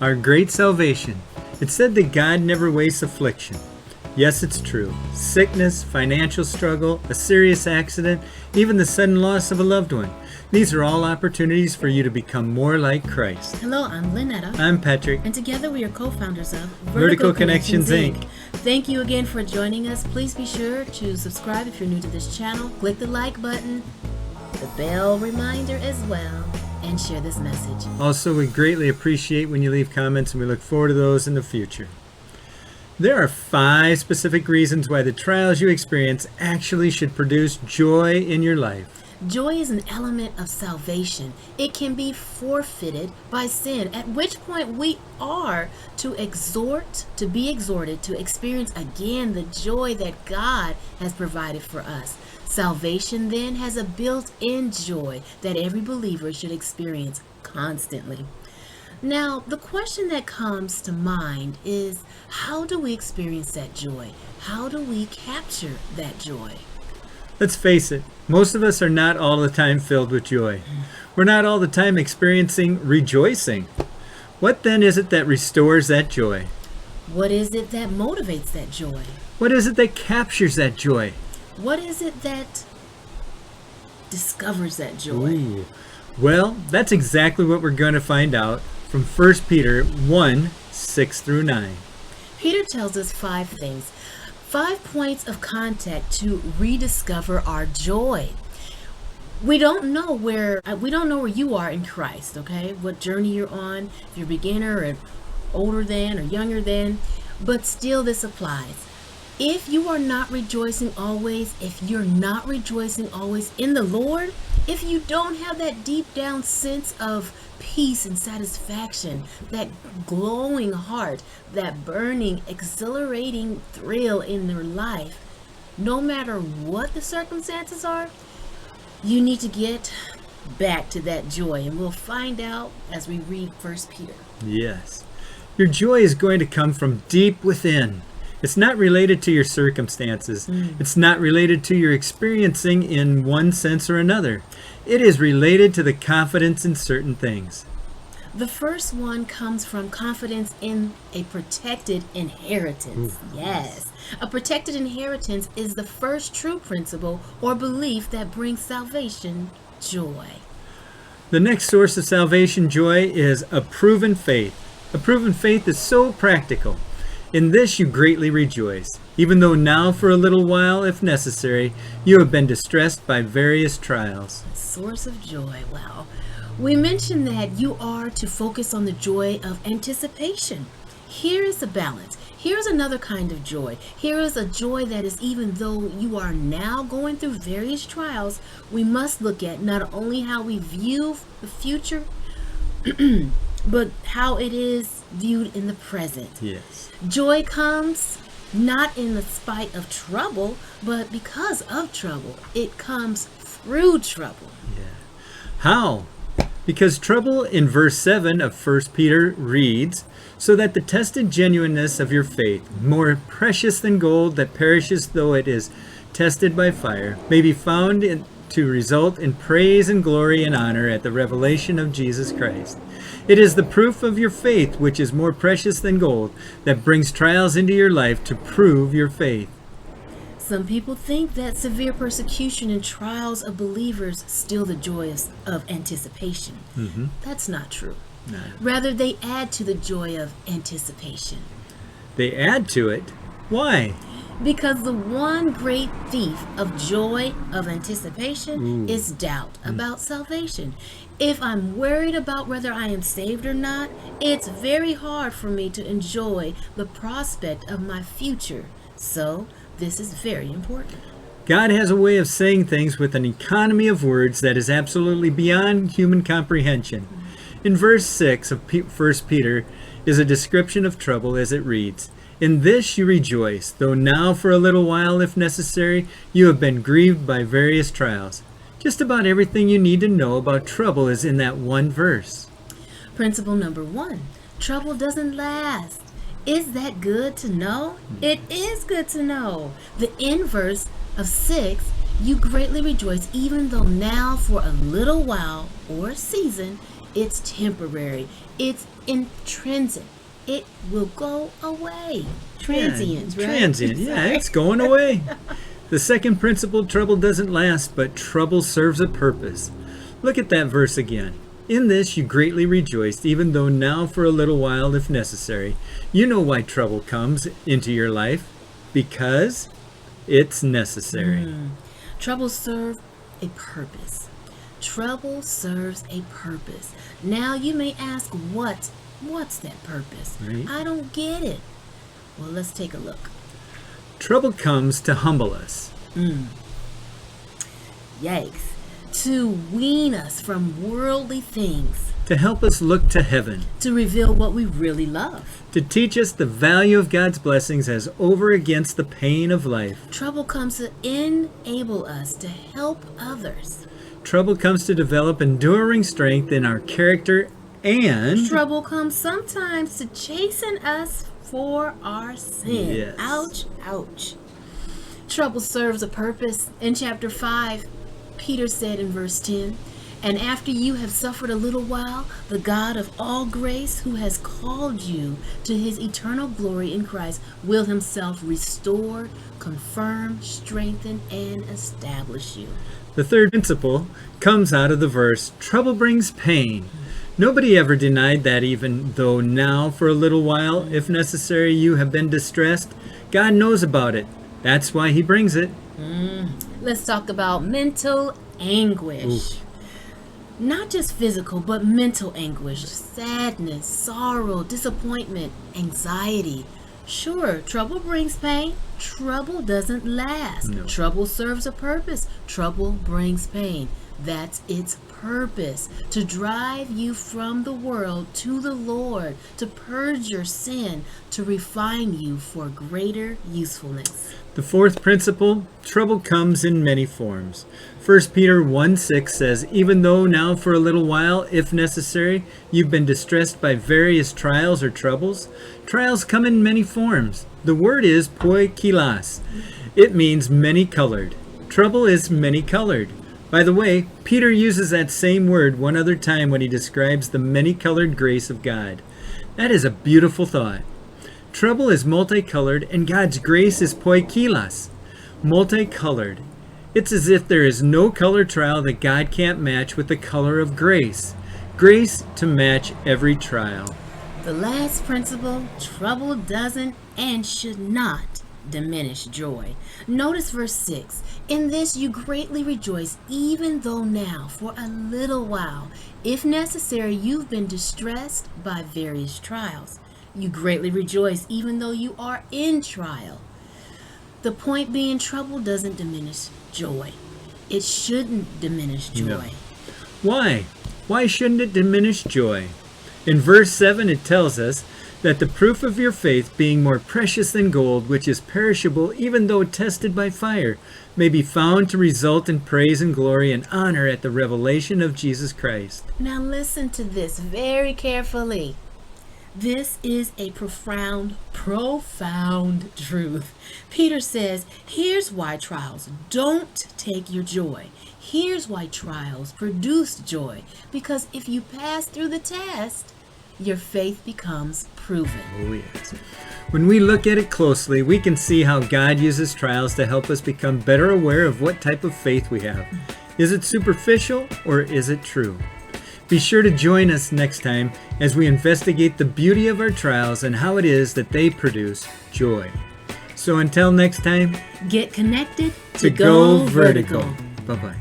Our great salvation. It's said that God never wastes affliction. Yes, it's true. Sickness, financial struggle, a serious accident, even the sudden loss of a loved one. These are all opportunities for you to become more like Christ. Hello, I'm Linnetta. I'm Patrick. And together we are co-founders of Vertical Connections, Inc. Thank you again for joining us. Please be sure to subscribe if you're new to this channel. Click the like button, the bell reminder as well, and share this message. Also, we greatly appreciate when you leave comments, and we look forward to those in the future. There are 5 specific reasons why the trials you experience actually should produce joy in your life. Joy is an element of salvation. It can be forfeited by sin, at which point we are to be exhorted to experience again the joy that God has provided for us. Salvation then has a built-in joy that every believer should experience constantly. Now, the question that comes to mind is, how do we experience that joy? How do we capture that joy? Let's face it, most of us are not all the time filled with joy. We're not all the time experiencing rejoicing. What then is it that restores that joy? What is it that motivates that joy? What is it that captures that joy? What is it that discovers that joy? Ooh. Well, that's exactly what we're going to find out from 1 Peter 1, 6 through 9. Peter tells us 5 things. 5 points of contact to rediscover our joy. We don't know where you are in Christ, okay? What journey you're on, if you're a beginner or older than or younger than, but still this applies. If you are not rejoicing always, if you're not rejoicing always in the Lord, if you don't have that deep down sense of peace and satisfaction, that glowing heart, that burning, exhilarating thrill in your life, no matter what the circumstances are, you need to get back to that joy. And we'll find out as we read 1 Peter. Yes. Your joy is going to come from deep within. It's not related to your circumstances. It's not related to your experiencing in one sense or another. It is related to the confidence in certain things. The first one comes from confidence in a protected inheritance. Yes. A protected inheritance is the first true principle or belief that brings salvation joy. The next source of salvation joy is a proven faith. A proven faith is so practical. In this you greatly rejoice, even though now for a little while, if necessary, you have been distressed by various trials. Source of joy. Wow. We mentioned that you are to focus on the joy of anticipation. Here is the balance. Here's another kind of joy. Here is a joy that is, even though you are now going through various trials, we must look at not only how we view the future, but how it is viewed in the present. Yes. Joy comes not in the spite of trouble, but because of trouble. It comes through trouble. Yeah. How? Because trouble in verse 7 of 1 Peter reads, so that the tested genuineness of your faith, more precious than gold that perishes though it is tested by fire, may be found to result in praise and glory and honor at the revelation of Jesus Christ. It is the proof of your faith, which is more precious than gold, that brings trials into your life to prove your faith. Some people think that severe persecution and trials of believers steal the joy of anticipation. That's not true. No. Rather, they add to the joy of anticipation. They add to it? Why? Because the one great thief of joy of anticipation is doubt about salvation. If I'm worried about whether I am saved or not, it's very hard for me to enjoy the prospect of my future. So, this is very important. God has a way of saying things with an economy of words that is absolutely beyond human comprehension. In verse 6 of 1 Peter is a description of trouble as it reads, in this you rejoice, though now for a little while, if necessary, you have been grieved by various trials. Just about everything you need to know about trouble is in that one verse. Principle number 1, trouble doesn't last. Is that good to know? It is good to know. The inverse of 6, you greatly rejoice, even though now for a little while or season It's temporary. It's intrinsic. It will go away. Transient, right? Transient, yeah, it's going away. The second principle, trouble doesn't last, but trouble serves a purpose. Look at that verse again. In this you greatly rejoiced, even though now for a little while, if necessary. You know why trouble comes into your life. Because it's necessary. Trouble serves a purpose. Trouble serves a purpose. Now you may ask, what's that purpose? Right. I don't get it. Well, let's take a look. Trouble comes to humble us. Yikes. To wean us from worldly things. To help us look to heaven. To reveal what we really love. To teach us the value of God's blessings as over against the pain of life. Trouble comes to enable us to help others. Trouble comes to develop enduring strength in our character, and trouble comes sometimes to chasten us for our sin. Yes. Ouch, ouch. Trouble serves a purpose. In chapter 5, Peter said in verse 10, "And after you have suffered a little while, the God of all grace, who has called you to his eternal glory in Christ, will himself restore, confirm, strengthen, and establish you." the third principle comes out of the verse, trouble brings pain. Nobody ever denied that, even though now for a little while, if necessary, you have been distressed. God knows about it. That's why he brings it. Let's talk about mental anguish. Ooh. Not just physical, but mental anguish, sadness, sorrow, disappointment, anxiety. Sure, trouble brings pain. Trouble doesn't last. No. Trouble serves a purpose. Trouble brings pain. That's its purpose, to drive you from the world to the Lord, to purge your sin, to refine you for greater usefulness. The fourth principle, trouble comes in many forms. 1 Peter 1:6 says, even though now for a little while, if necessary, you've been distressed by various trials or troubles, trials come in many forms. The word is poikilos. It means many-colored. Trouble is many-colored. By the way, Peter uses that same word one other time when he describes the many-colored grace of God. That is a beautiful thought. Trouble is multicolored, and God's grace is poikilos, multicolored. It's as if there is no color trial that God can't match with the color of grace. Grace to match every trial. The last principle, trouble doesn't and should not diminish joy. Notice verse 6. In this you greatly rejoice, even though now, for a little while, if necessary, you've been distressed by various trials. You greatly rejoice, even though you are in trial. The point being, trouble doesn't diminish joy. It shouldn't diminish joy. No. Why? Why shouldn't it diminish joy? In verse 7 it tells us that the proof of your faith, being more precious than gold, which is perishable even though tested by fire, may be found to result in praise and glory and honor at the revelation of Jesus Christ. Now listen to this very carefully. This is a profound truth. Peter says, here's why trials don't take your joy. Here's why trials produce joy. Because if you pass through the test, your faith becomes proven. Oh, yes. When we look at it closely, we can see how God uses trials to help us become better aware of what type of faith we have. Is it superficial or is it true? Be sure to join us next time as we investigate the beauty of our trials and how it is that they produce joy. So until next time, get connected to go vertical. Bye-bye.